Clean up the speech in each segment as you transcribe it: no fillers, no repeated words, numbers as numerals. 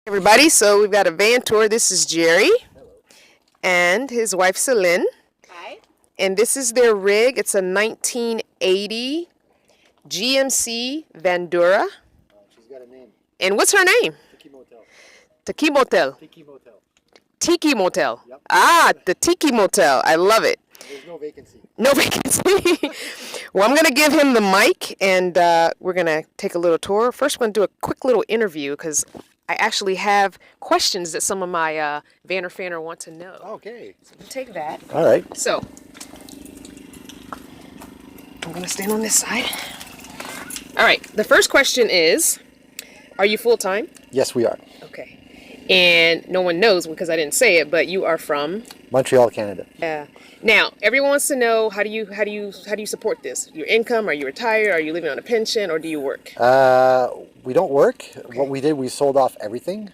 Everybody, so we've got a van tour. This is Jerry and his wife Celine. Hi. And this is their rig. It's a 1980 GMC Vandura. She's got a name. And what's her name? Tiki Motel. Tiki Motel. Tiki Motel. Tiki Motel. Yep. Ah, the Tiki Motel. I love it. There's no vacancy. No vacancy. Well, I'm going to give him the mic and we're going to take a little tour. First, we're going to do a quick little interview because I actually have questions that some of my Vanner fanner want to know. Okay. So we'll take that. All right. So, I'm going to stand on this side. All right. The first question is, are you full-time? Yes, we are. Okay. And no one knows because I didn't say it, but you are from? Montreal, Canada. Yeah. Now, everyone wants to know how do you support this? Your income? Are you retired? Are you living on a pension, or do you work? We don't work. Okay. What we did, we sold off everything,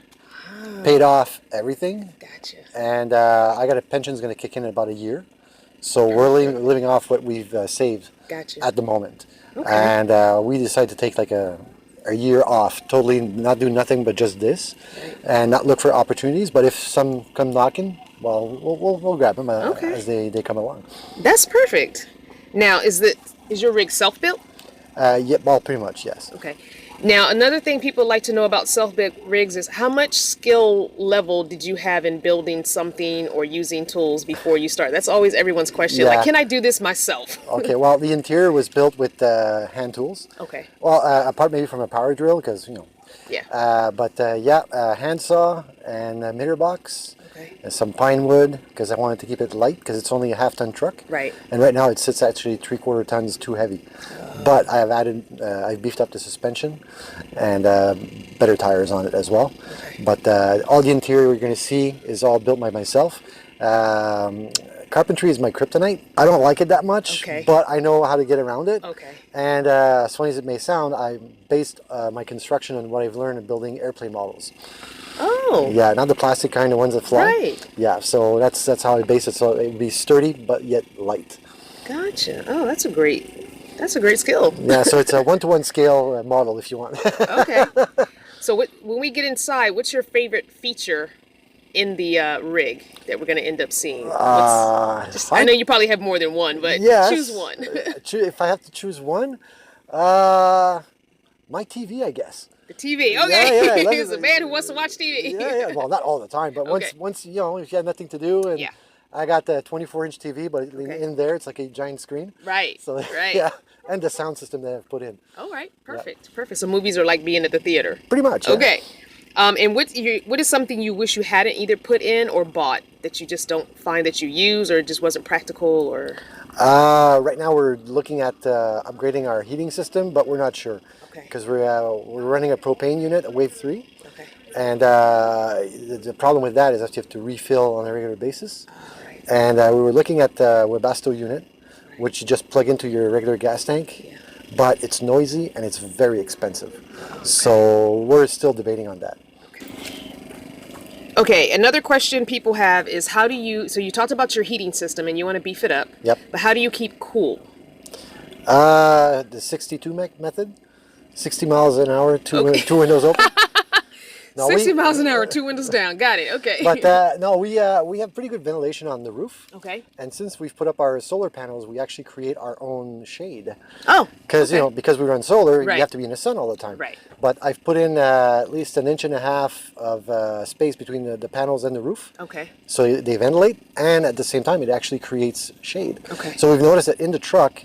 paid off everything, Gotcha. and I got a pension's going to kick in about a year, so we're living off what we've saved Gotcha. at the moment. Okay. And we decided to take like a year off, totally not do nothing but just this, and not look for opportunities. But if some come knocking, well, we'll grab them as they come along. That's perfect. Now, is your rig self-built? Yeah, well, pretty much, yes. Okay. Now, another thing people like to know about self-built rigs is how much skill level did you have in building something or using tools before you start? That's always everyone's question. Yeah. Like, can I do this myself? Okay, well, the interior was built with hand tools. Okay. Well, apart maybe from a power drill, because, Yeah. but handsaw and a mirror box. Okay. And some pine wood, because I wanted to keep it light, because it's only a half-ton truck. Right. And right now it sits actually 3/4 tons too heavy. But I have I've beefed up the suspension and better tires on it as well. Okay. But all the interior you're going to see is all built by myself. Carpentry is my kryptonite. I don't like it that much, Okay. but I know how to get around it. Okay. And as funny as it may sound, I based my construction on what I've learned in building airplane models. Oh. Yeah, not the plastic kind, the ones that fly. Right. Yeah, so that's how I base it. So it would be sturdy but yet light. Gotcha. Oh, that's a great skill. Yeah, so it's a 1-to-1 scale model if you want. Okay. So when we get inside, what's your favorite feature in the rig that we're going to end up seeing? I know you probably have more than one, but yes, choose one. If I have to choose one, my TV, I guess. The TV. Okay. Yeah, He's a man who wants to watch TV. Yeah. Well, not all the time, but Okay. once if you have nothing to do, and Yeah. I got the 24-inch TV, but Okay. in there it's like a giant screen. Right. So Right. yeah, and the sound system that I've put in. All right. Perfect. Perfect. So movies are like being at the theater. Pretty much. Yeah. Okay. And what is something you wish you hadn't either put in or bought that you just don't find that you use or just wasn't practical or? Right now we're looking at upgrading our heating system, but we're not sure. Okay. Because we're running a propane unit, a Wave 3. Okay. And the problem with that is that you have to refill on a regular basis. Right. And we were looking at the Webasto unit, which you just plug into your regular gas tank. Yeah. But it's noisy and it's very expensive. So we're still debating on that. Okay, another question people have is so you talked about your heating system and you want to beef it up. Yep. But how do you keep cool? The 62 method, 60 miles an hour, two windows open. No, 60 miles an hour, 2 windows down. Got it. Okay. But no, we have pretty good ventilation on the roof. Okay. And since we've put up our solar panels, we actually create our own shade. Oh. Because because we run solar, Right. you have to be in the sun all the time. Right. But I've put in at least 1.5 inches of space between the panels and the roof. Okay. So they ventilate, and at the same time, it actually creates shade. Okay. So we've noticed that in the truck,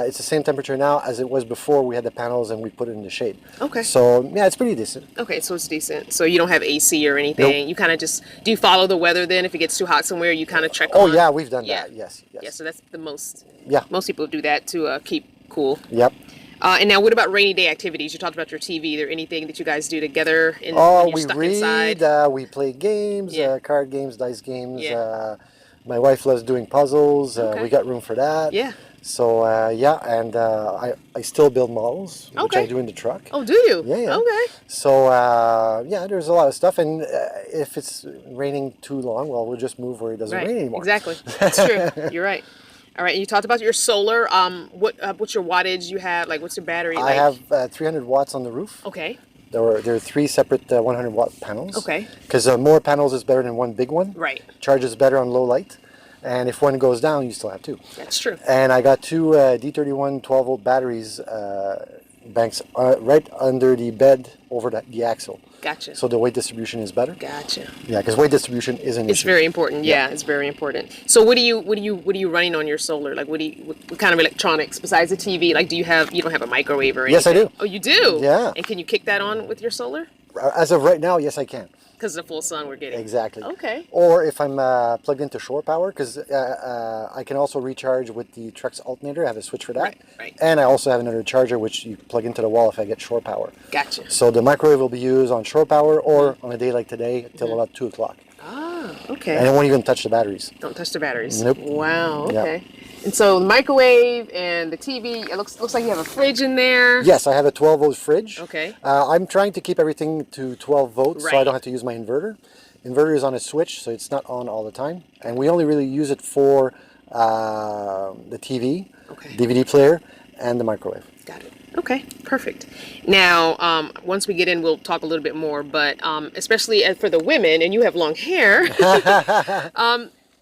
it's the same temperature now as it was before we had the panels and we put it in the shade. Okay. So yeah, it's pretty decent. Okay, so it's decent. So you don't have AC or anything. Nope. You kind of do you follow the weather then? If it gets too hot somewhere, you kind of trek Oh on? yeah, we've done Yeah. that. Yes. Yeah, so that's the most. Yeah. Most people do that to keep cool. Yep. And now, what about rainy day activities? You talked about your TV. Is there anything that you guys do together when you're We stuck read, inside? we play games, Yeah. card games, dice games. Yeah. My wife loves doing puzzles. Okay. We got room for that. Yeah. So and I still build models, which Okay. I do in the truck. Oh, do you? Yeah. Okay. So there's a lot of stuff, and if it's raining too long, well, we'll just move where it doesn't Right. rain anymore. Exactly. That's true. You're right. All right. And you talked about your solar. What's your wattage you have? Like, what's your battery? I like? have 300 watts on the roof. Okay. There are three separate 100-watt panels. Okay. Because more panels is better than one big one. Right. Charges better on low light. And if one goes down, you still have two. That's true. And I got two D31 12-volt batteries banks right under the bed over the axle. Gotcha. So the weight distribution is better. Gotcha. Yeah, because weight distribution is an issue. It's very important. Yeah, it's very important. So what are you running on your solar? Like what kind of electronics besides the TV? Like you don't have a microwave or anything? Yes, I do. Oh, you do? Yeah. And can you kick that on with your solar? As of right now, yes, I can. Because of the full sun we're getting. Exactly. Okay. Or if I'm plugged into shore power, because I can also recharge with the truck's alternator. I have a switch for that. Right, right. And I also have another charger which you plug into the wall if I get shore power. Gotcha. So the microwave will be used on shore power or on a day like today till about 2 o'clock. Ah, okay. And it won't even touch the batteries. Don't touch the batteries. Nope. Wow. Okay. Yeah. And so the microwave and the TV. It looks like you have a fridge in there. Yes, I have a 12-volt fridge. Okay. I'm trying to keep everything to 12 volts so I Right. don't have to use my inverter. Inverter is on a switch, so it's not on all the time. And we only really use it for the TV, Okay. DVD player, and the microwave. Got it. Okay, perfect. Now, once we get in, we'll talk a little bit more, but especially for the women, and you have long hair,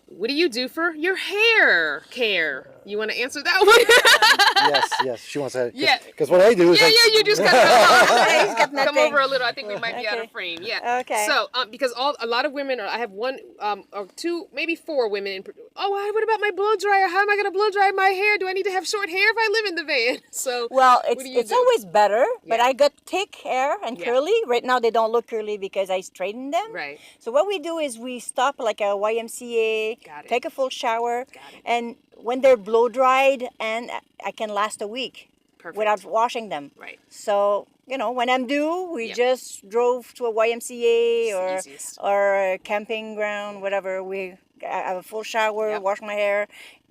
what do you do for your hair care? You want to answer that one? Yes, she wants to. Yeah. Because what I do is. You just gotta He's got come nothing. over a little. I think we might be out of Okay. frame. Yeah. Okay. So, because a lot of women, I have one or two, maybe four women. What about my blow dryer? How am I gonna blow dry my hair? Do I need to have short hair if I live in the van? So, Well, what do you it's do? always better, but Yeah. I got thick hair and Yeah. curly. Right now they don't look curly because I straightened them. Right. So what we do is we stop like a YMCA, Got it. take a full shower, Got it. and when they're blow dried, and I can last a week Perfect. without washing them. Right. So when I'm due, we Yep. just drove to a YMCA It's the easiest. or a camping ground, whatever. I have a full shower, Yep. wash my hair,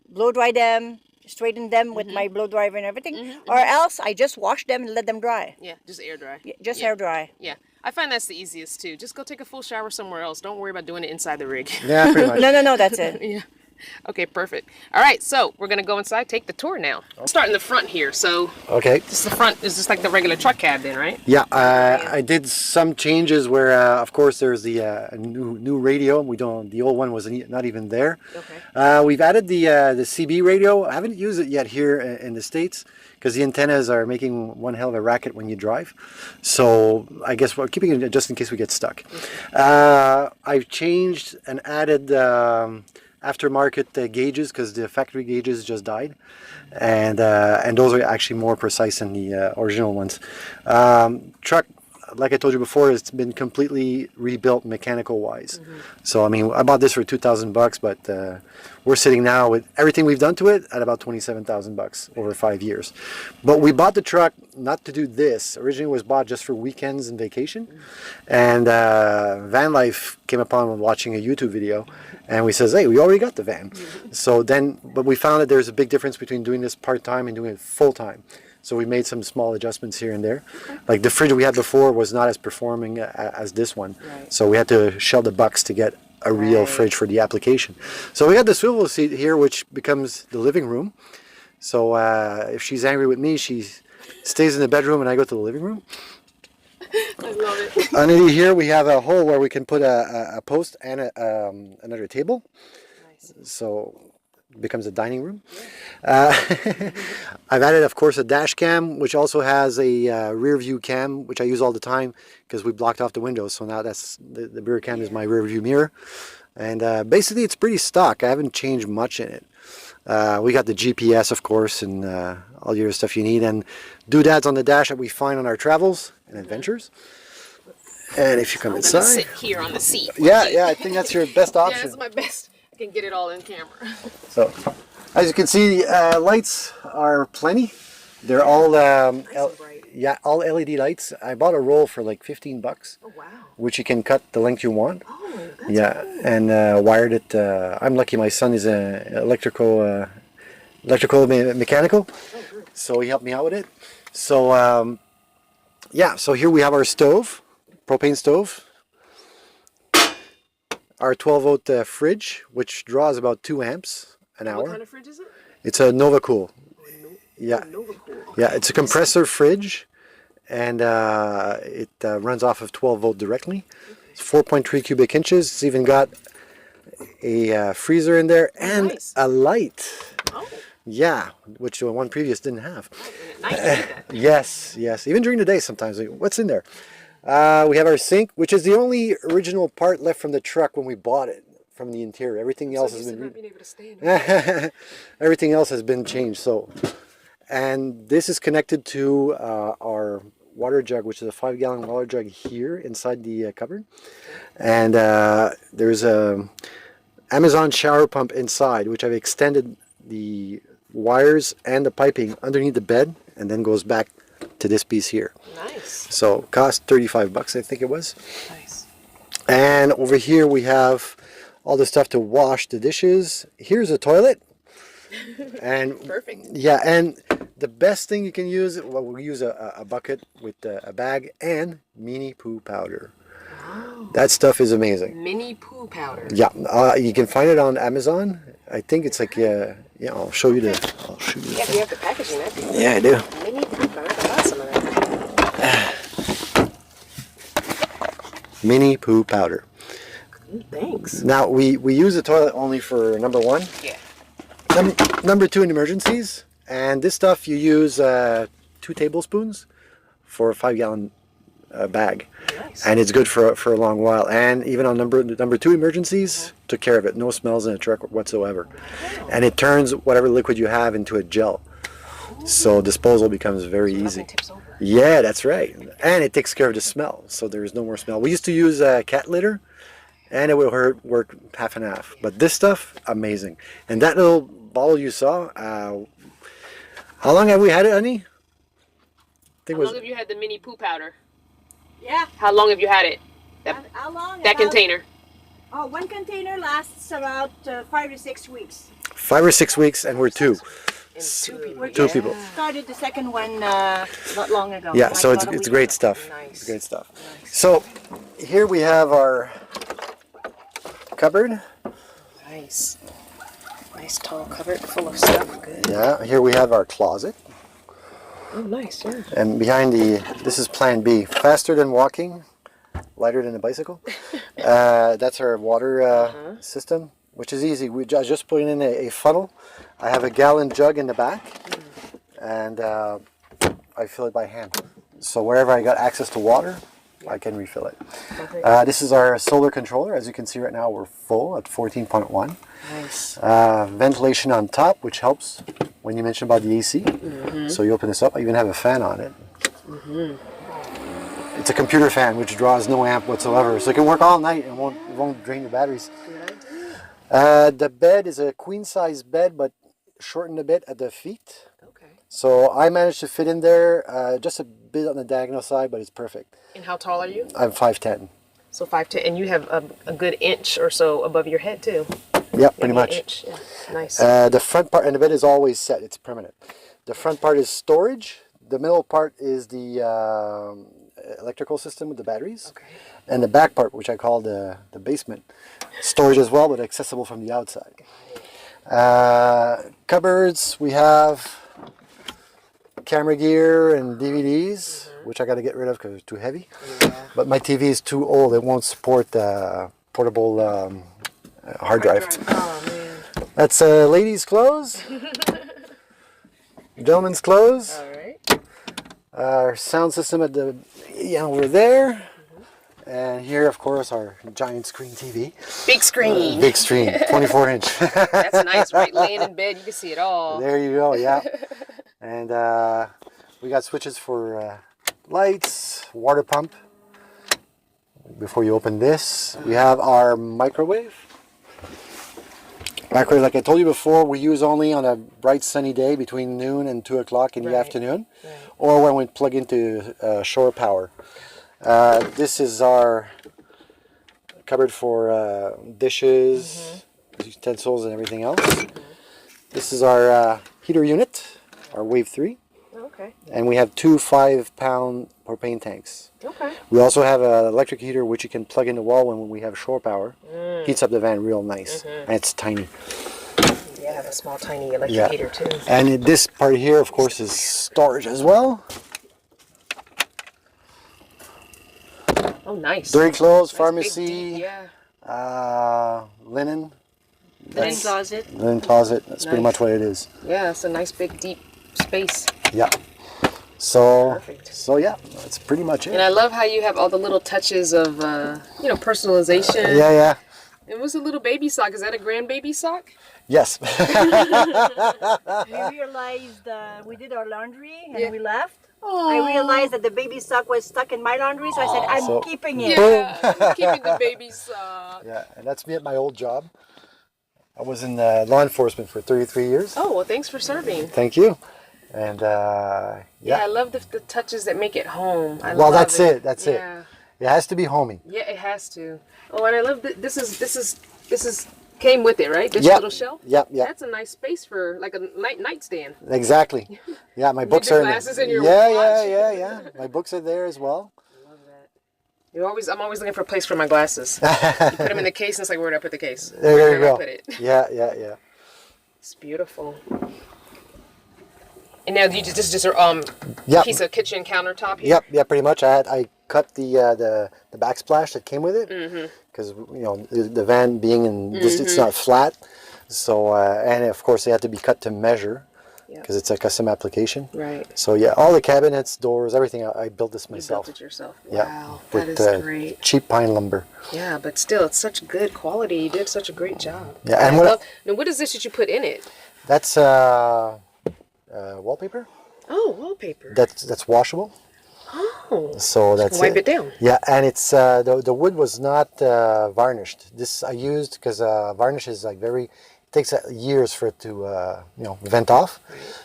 blow dry them, straighten them with my blow dryer and everything, or else I just wash them and let them dry. Yeah, just air dry. Just Yeah. air dry. Yeah, I find that's the easiest too. Just go take a full shower somewhere else. Don't worry about doing it inside the rig. Yeah, pretty much. No, that's it. Yeah. Okay, perfect. All right, so we're gonna go inside, take the tour now. I'll start in the front here. So Okay. this the front is just like the regular truck cab then, right? Yeah, I did some changes where, of course, there's the new radio. The old one was not even there. Okay. We've added the CB radio. I haven't used it yet here in the States because the antennas are making one hell of a racket when you drive. So I guess we're keeping it just in case we get stuck. I've changed and added aftermarket gauges because the factory gauges just died, and those are actually more precise than the original ones. Truck, like I told you before, it's been completely rebuilt mechanical wise. So I mean, I bought this for $2,000, but we're sitting now with everything we've done to it at about $27,000 over 5 years. But we bought the truck not to do this. Originally, it was bought just for weekends and vacation, and VanLife came upon when watching a YouTube video. And we says, hey, we already got the van. So then, but we found that there's a big difference between doing this part-time and doing it full-time. So we made some small adjustments here and there. Like the fridge we had before was not as performing as this one. Right. So we had to shell the bucks to get a real fridge for the application. So we got the swivel seat here, which becomes the living room. So if she's angry with me, she stays in the bedroom and I go to the living room. I love it. Underneath here, we have a hole where we can put a post and another table. Nice. So it becomes a dining room. I've added, of course, a dash cam, which also has a rear view cam, which I use all the time because we blocked off the windows. So now that's the rear cam is my rear view mirror. And basically, it's pretty stock. I haven't changed much in it. We got the GPS, of course, and all your stuff you need, and doodads on the dash that we find on our travels and adventures. And if you come I'm gonna inside, sit here on the seat. yeah, I think that's your best Yeah, option. that's my best. I can get it all in camera. So, as you can see, lights are plenty. They're all and bright. all LED lights. I bought a roll for like $15, Oh wow. which you can cut the length you want. Oh, that's Yeah, and wired it. I'm lucky. My son is mechanical, so he helped me out with it. So yeah, so here we have our stove, propane stove. Our 12-volt fridge, which draws about 2 amps an hour. What kind of fridge is it? It's a Nova Cool. Yeah, Nova Cool. yeah, it's a compressor fridge, and it runs off of 12 volt directly. It's 4.3 cubic inches. It's even got a freezer in there and nice. a light. Oh, Yeah, which the one previous didn't have. nice to see that. Yes, yes. Even during the day sometimes. Like, what's in there? We have our sink, which is the only original part left from the truck when we bought it, from the interior. Everything else has been... not being able to stay in there. Everything else has been changed. So, and this is connected to our water jug, which is a 5-gallon water jug here inside the cupboard. And there's a Amazon shower pump inside, which I've extended the wires and the piping underneath the bed, and then goes back to this piece here. Nice. So cost $35, I think it was. Nice. And over here we have all the stuff to wash the dishes. Here's a toilet. And Perfect. yeah, and the best thing you can use, well, we'll use a bucket with a bag and mini poo powder. Oh. That stuff is amazing. Mini poo powder. Yeah, you can find it on Amazon. I think it's like, yeah, I'll show you the, I'll show you Yeah, the you have the packaging. That'd be Yeah, I do. mini poo powder. I got some of that. Mini poo powder. Thanks. Now, we use the toilet only for number one. Yeah. Number two in emergencies. And this stuff you use 2 tablespoons for a 5-gallon bag. Nice. And it's good for a long while. And even on number 2 emergencies, took care of it. No smells in the truck whatsoever. And it turns whatever liquid you have into a gel. So disposal becomes very easy. Nothing tips over. Yeah, that's right. And it takes care of the smell. So there's no more smell. We used to use cat litter, and it would work half and half. But this stuff, amazing. And that little bottle you saw, how long have we had it, honey? I think How long have you had the mini poo powder? Yeah. How long have you had it? How long? That container. Oh, one container lasts about 5 to 6 weeks. 5 or 6 weeks, and we're 2. And 2 people. We Two just people. started the second one not long ago. Yeah, like so about a it's week great ago. stuff. Nice. It's great stuff. So here we have our cupboard. Nice. Nice tall cupboard full of stuff. Good. Yeah, here we have our closet. Oh, nice. Yeah. And behind this is plan B. Faster than walking, lighter than a bicycle. That's our water system, which is easy. We just put in a funnel. I have a gallon jug in the back, and I fill it by hand. So wherever I got access to water, I can refill it. This is our solar controller. As you can see right now, we're full at 14.1. Nice. Ventilation on top, which helps when you mentioned about the AC. So you open this up, I even have a fan on it. It's a computer fan, which draws no amp whatsoever. So it can work all night and won't drain your batteries. The bed is a queen size bed, but shortened a bit at the feet. Okay. So I managed to fit in there just a bit on the diagonal side, but it's perfect. And how tall are you? I'm 5'10". So 5'10", and you have a good inch or so above your head too. Yep, pretty Maybe an much. inch. Yeah. Nice. The front part, and the bed is always set, it's permanent. The front part is storage. The middle part is the electrical system with the batteries. Okay. And the back part, which I call the basement, storage as well, but accessible from the outside. Cupboards, we have camera gear and DVDs, which I got to get rid of because it's too heavy. Yeah. But my TV is too old; it won't support portable hard drive. Oh man. That's ladies' clothes, gentlemen's clothes. All right. Our sound system at the over there. And here, of course, our giant screen TV. Big screen. Big screen, 24-inch. That's nice, right? Laying in bed, you can see it all. There you go, yeah. And we got switches for lights, water pump. Before you open this, we have our microwave. Microwave, like I told you before, we use only on a bright sunny day between noon and 2 o'clock in the afternoon, or when we plug into shore power. This is our cupboard for dishes, utensils, and everything else. This is our heater unit, our Wave 3. Okay. And we have 2 5-pound propane tanks. Okay. We also have an electric heater which you can plug in the wall when we have shore power. Heats up the van real nice. And it's tiny. Yeah, I have a small, tiny electric heater too. And this part here, of course, is storage as well. Oh, nice. Dirty clothes, Nice, big, pharmacy, deep, yeah. linen. Linen closet. Linen closet. That's pretty Nice. much what it is. Yeah, it's a nice big deep space. Yeah. So, Perfect. so yeah, that's pretty much it. And I love how you have all the little touches of, you know, personalization. Yeah, yeah. And what's a little baby sock? Is that a grandbaby sock? Yes. We realized we did our laundry and we left. I realized that the baby sock was stuck in my laundry, so I said, I'm So- keeping it. Yeah, keeping the baby sock. Yeah, and that's me at my old job. I was in law enforcement for 33 years. Oh, well, thanks for serving. Thank you. And Yeah, I love the touches that make it home. I well, love that's it. That's yeah. it. It has to be homey. Yeah, it has to. Oh, and I love that this is came with it, right? This Yep. little shelf. Yep, yep. That's a nice space for like a nightstand. Exactly. Yeah, my books your are. glasses and your yeah, watch. yeah. My books are there as well. I love that. I'm always looking for a place for my glasses. You put them in the case, and it's like, where did I put the case? There Where you did I go. put it? Yeah. It's beautiful. And now you this is just a Yep. piece of kitchen countertop here. Yep, yeah, pretty much. I cut the backsplash that came with it Mm-hmm. because you know the van being in this, it's not flat, so and of course they had to be cut to measure Yep. because it's a custom application. Right. So yeah, all the cabinets, doors, everything. I built this You myself. built it yourself. Yeah, Wow, that with is great. cheap pine lumber. Yeah, but still, it's such good quality. You did such a great job. Yeah, and I what- love, now, what is this that you put in it? That's wallpaper. Oh, wallpaper. That's washable. Oh, So that's wipe it down. Yeah, and it's the wood was not varnished. This I used because varnish is like very. It takes years for it to you know vent off.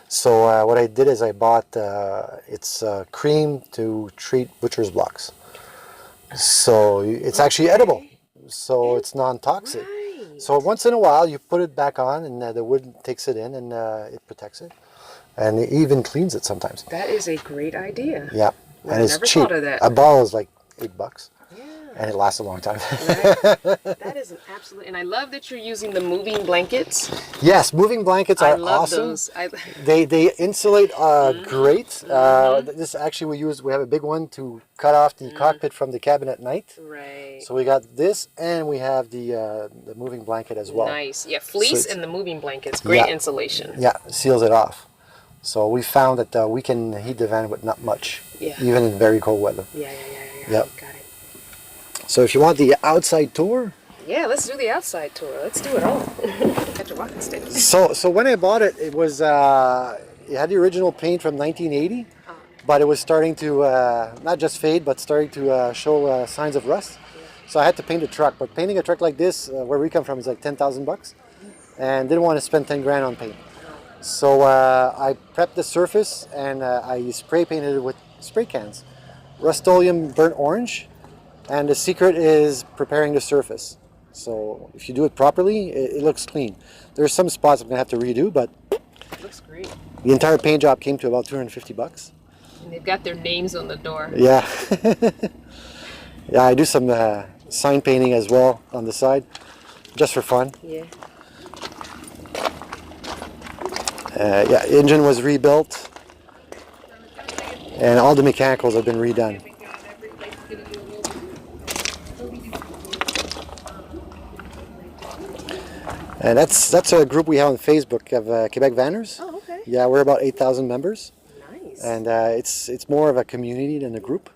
So what I did is I bought it's cream to treat butcher's blocks. So it's actually edible. So it's non-toxic. Right. So once in a while you put it back on and the wood takes it in and it protects it. And it even cleans it sometimes. That is a great idea. Yeah. Well, And I it's never cheap. thought of that. A ball is like $8 Yeah. and it lasts a long time. That is an absolute, and I love that you're using the moving blankets. Yes, moving blankets I are love awesome. those. They insulate great. Mm-hmm. This actually we have a big one to cut off the cockpit from the cabin at night. Right. So we got this and we have the moving blanket as well. Nice. Yeah, fleece it's- and the moving blankets. Great Yeah. insulation. Yeah, seals it off. So we found that we can heat the van with not much, Yeah. even in very cold weather. Yeah. Yep. Got it. So if you want the outside tour, Yeah, let's do the outside tour. Let's do it all. After walking stairs. so when I bought it, it was it had the original paint from 1980, but it was starting to not just fade, but starting to show signs of rust. So I had to paint a truck. But painting a truck like this, where we come from, is like $10,000, and didn't want to spend 10 grand on paint. So I prepped the surface and I spray painted it with spray cans, Rust-Oleum burnt orange, and the secret is preparing the surface. So if you do it properly, it looks clean. There's some spots I'm gonna have to redo, but Looks great. the entire paint job came to about $250. And they've got their names on the door. Yeah, yeah. I do some sign painting as well on the side, just for fun. Yeah. Yeah, engine was rebuilt, and all the mechanicals have been redone. And that's a group we have on Facebook of Quebec Vanners. Oh, okay. Yeah, we're about 8,000 members, Nice. and it's more of a community than a group.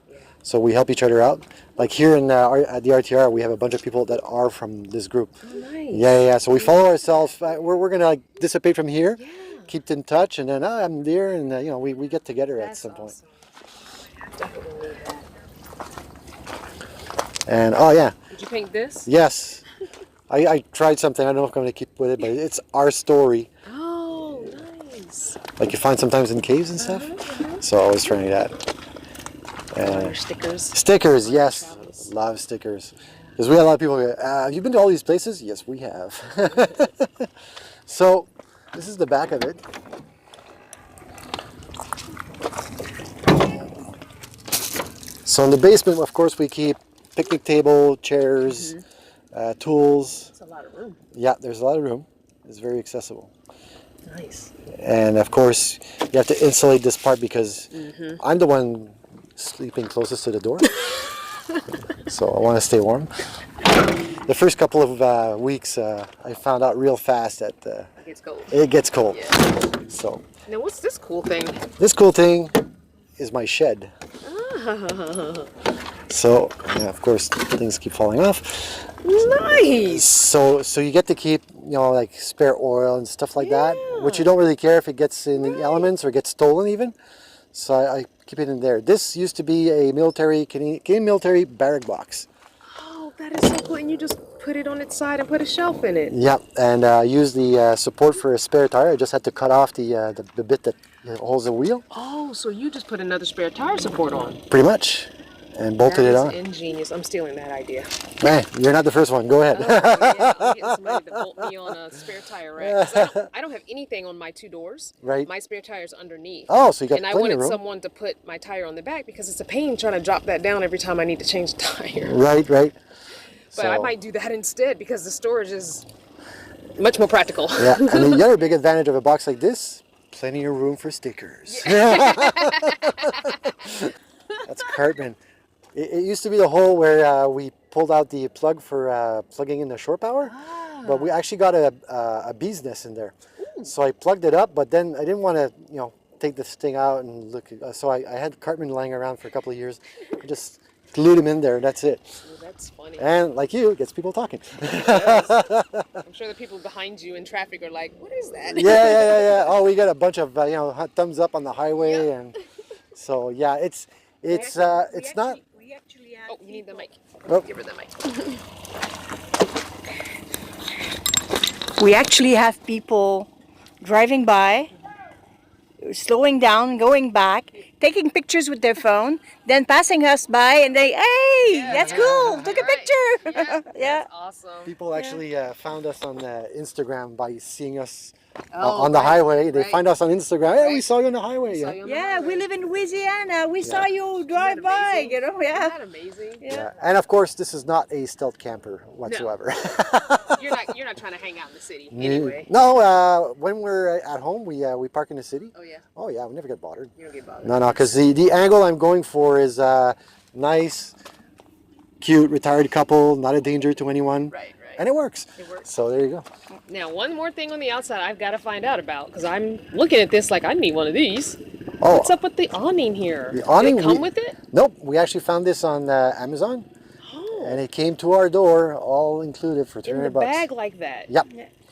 So we help each other out. Like here in at the RTR, we have a bunch of people that are from this group. Oh, nice. Yeah. So we follow ourselves. We're gonna like dissipate from here, keep in touch, and then I'm there, and you know we get together at That's some point. awesome. Definitely need that. And oh yeah, Did you paint this? yes, I tried something. I don't know if I'm gonna keep with it, but it's our story. Oh, nice. Like you find sometimes in caves and stuff. So I was trying that. Your stickers. Stickers, yes, travels. love stickers. Because we had a lot of people go, have you been to all these places? Yes, we have. So this is the back of it. So in the basement, of course, we keep picnic table, chairs, tools. That's a lot of room. Yeah, there's a lot of room. It's very accessible. Nice. And of course, you have to insulate this part because I'm the one sleeping closest to the door. So I want to stay warm. The first couple of weeks, I found out real fast that It gets cold. it gets cold. Yeah. So Now, what's this cool thing? this cool thing is my shed. So yeah, of course things keep falling off. Nice. So you get to keep, like spare oil and stuff like that, which you don't really care if it gets in the elements or gets stolen even. So I keep it in there. This used to be a Canadian military barrack box. Oh, that is so cool. And you just put it on its side and put a shelf in it. Yeah, and use the support for a spare tire. I just had to cut off the bit that holds the wheel, Oh, so you just put another spare tire support on. pretty much, and bolted it on. Ingenious. I'm stealing that idea. Man, you're not the first one. Go ahead. Oh, yeah, I'm getting somebody to bolt me on a spare tire rack. 'Cause I don't have anything on my two doors. Right. My spare tire's underneath. Oh, so you got And I plenty of wanted room. someone to put my tire on the back because it's a pain trying to drop that down every time I need to change the tire. Right, right. But I might do that instead because the storage is much more practical. Yeah, and the other big advantage of a box like this, plenty of room for stickers. That's Cartman. It used to be the hole where we pulled out the plug for plugging in the shore power, but we actually got a bee's nest in there. So I plugged it up, but then I didn't want to, take this thing out and look. So I had Cartman lying around for a couple of years. I just glued him in there, and that's it. Oh, that's funny. And like you, it gets people talking. I'm sure the people behind you in traffic are like, what is that? Yeah. Oh, we got a bunch of hot thumbs up on the highway, Yeah. and so yeah, it's not. We actually had Oh, you need the mic. Oh. Give her the mic. We actually have people driving by, slowing down, going back, taking pictures with their phone, then passing us by, and they, hey, that's cool, took a Right. picture. Yeah. That's awesome. People actually found us on Instagram by seeing us Oh, on the right, highway. They right. find us on Instagram. Hey, we Right. saw you on the highway. Saw Yeah. you on the Yeah, we highway. live in Louisiana. We saw you drive by, amazing? you know, Isn't yeah. that amazing? Yeah. And of course, this is not a stealth camper whatsoever. You're not trying to hang out in the city anyway. No, when we're at home, we park in the city. Oh yeah, Oh yeah, we never get bothered. you don't get bothered. No, because the angle I'm going for is nice, cute, retired couple, not a danger to anyone. Right. And it works. It works. So there you go. Now, one more thing on the outside I've got to find out about because I'm looking at this like I need one of these. Oh, What's up with the awning here? The awning, Did it come we- with it? Nope, we actually found this on Amazon, Oh, and it came to our door, all included for in the 300 bucks. bag like that. Yep.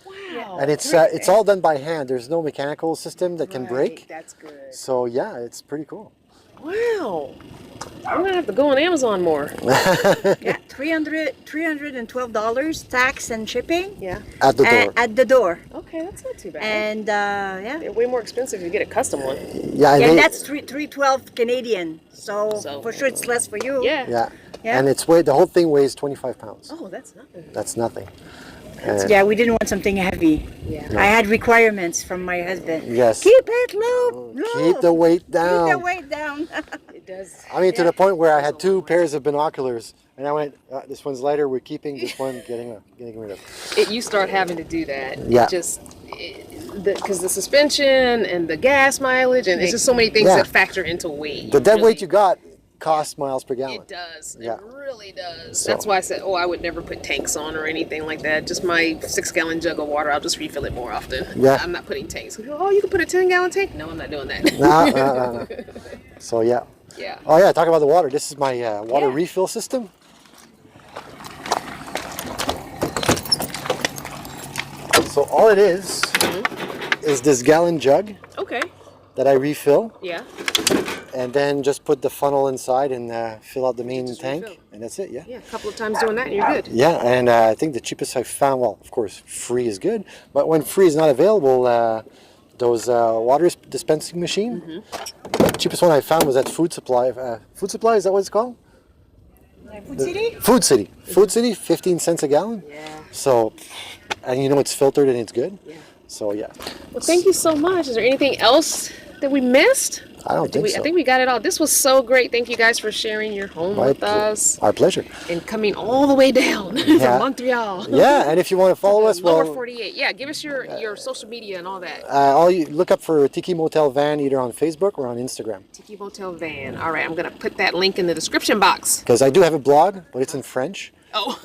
Wow. And it's all done by hand. There's no mechanical system that can Right, break. That's good. So yeah, it's pretty cool. Wow. I'm gonna have to go on Amazon more. Yeah, $312 tax and shipping Yeah. At the door. at the door. Okay, that's not too bad. And yeah. They're way more expensive to get a custom one. Yeah, And that's 312 Canadian. So, So- for sure it's less for you. Yeah. yeah. Yeah. And the whole thing weighs 25 pounds. Oh, that's nothing. That's nothing. Yeah, we didn't want something heavy. Yeah. I had requirements from my husband. Yes. Keep it low. Keep the weight down. Keep the weight down. It does. I mean, to the point where I had two pairs of binoculars, and I went, this one's lighter, we're keeping this one, getting rid of. You start having to do that. Yeah. Because the suspension and the gas mileage, and it's just so many things Yeah. that factor into weight. The dead Really- weight you got costs miles per gallon. It does. Yeah. It really does. So- That's why I said, I would never put tanks on or anything like that. Just my 6-gallon jug of water, I'll just refill it more often. Yeah. I'm not putting tanks. People go, you can put a 10-gallon tank? No, I'm not doing that. No. So yeah. Yeah. Oh yeah, talk about the water. This is my water Yeah. refill system. So all it is this gallon jug Okay. that I refill, Yeah. and then just put the funnel inside and fill out the main Just tank, refill. and that's it. Yeah. Yeah. A couple of times doing that, and you're good. Yeah, and I think the cheapest I found, well, of course, free is good, but when free is not available, those water dispensing machine, the cheapest one I found was at Food Supply. Food Supply, is that what it's called? Food City? Food City. Food City, 15 cents a gallon. Yeah. So, and it's filtered and it's good. Yeah. So yeah. Well, thank you so much. Is there anything else that we missed? I don't think so. I think we got it all. This was so great. Thank you guys for sharing your home with us Our pleasure. and coming all the way down Yeah. from Montreal. Yeah, and if you want to follow us, Lower well, 48. Yeah, give us your social media and all that. all you look up for Tiki Motel Van either on Facebook or on Instagram. Tiki Motel Van. All right, I'm going to put that link in the description box. Because I do have a blog, but it's in French. Oh.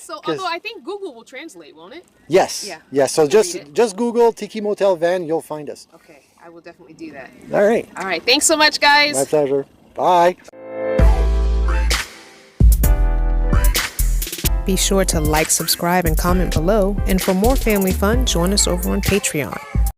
So, although I think Google will translate, won't it? Yes. Yeah. Yeah. So read it. just Google Tiki Motel Van, you'll find us. Okay, I will definitely do that. All right. All right, thanks so much, guys. My pleasure. Bye. Be sure to like, subscribe, and comment below. And for more family fun, join us over on Patreon.